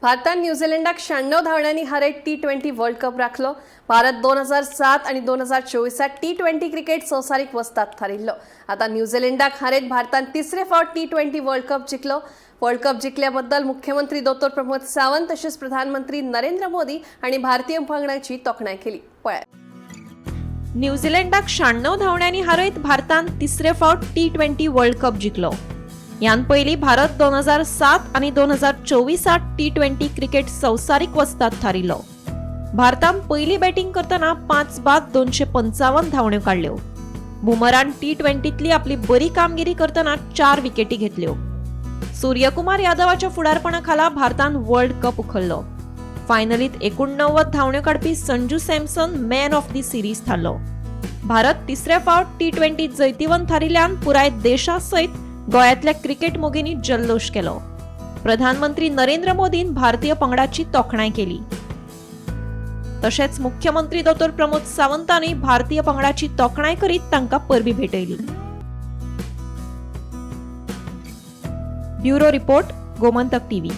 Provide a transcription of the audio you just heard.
भारतान न्यूझीलंडाक 96 धांवड्यांनी हारयत T20 world cup राखलो। भारत 2007 आणि 2024 T20 क्रिकेट संवसारीक वस्ताद थारिल्लो। आता न्यूझीलंडाक हारयत भारतान तिसरे फावट T20 वर्ल्ड कप जिखलो। वर्ल्ड कप जिखल्याबद्दल मुख्यमंत्री डॉ. प्रमोद सावंत तसेच प्रधानमंत्री नरेंद्र मोदी आणि भारतीय पंगडाची तोखणाय केली। न्यूझीलंडाक 96 धांवड्यांनी हारयत भारतान तिसरे फावट T20 वर्ल्ड कप जिखलो। यान पयली भारत 2007 आणि 2024 T20 क्रिकेट संवसारीक वस्ताद थारिल्लो। भारतान पयली बॅटिंग करतना 5 बाद 255 धांवड्यो काडल्यो। बुमरान T20तली आपली बरी कामगिरी करतना 4 विकेटी घेतल्यो। सूर्यकुमार यादवाच्या फुडारपणाखाला भारतान वर्ल्ड कप उखल्लो। फायनलीत 89 धांवड्यो काडपी Sanju Samson man of the series थारलो। भारत तिसऱ्या फावट T20 जैतिवंत थारिल्ल्यान पुराय देशा सयत गोंयांतल्या क्रिकेट मोगिनी जल्लोष केलो। प्रधानमंत्री नरेंद्र मोदीन भारतीय पंगडाची तोखणाय केली। तशेंच मुख्यमंत्री डॉ. प्रमोद सावंतानी भारतीय पंगडाची तोखणाय करीत तांकां परबी भेटयली। Bureau report, Gomantak TV.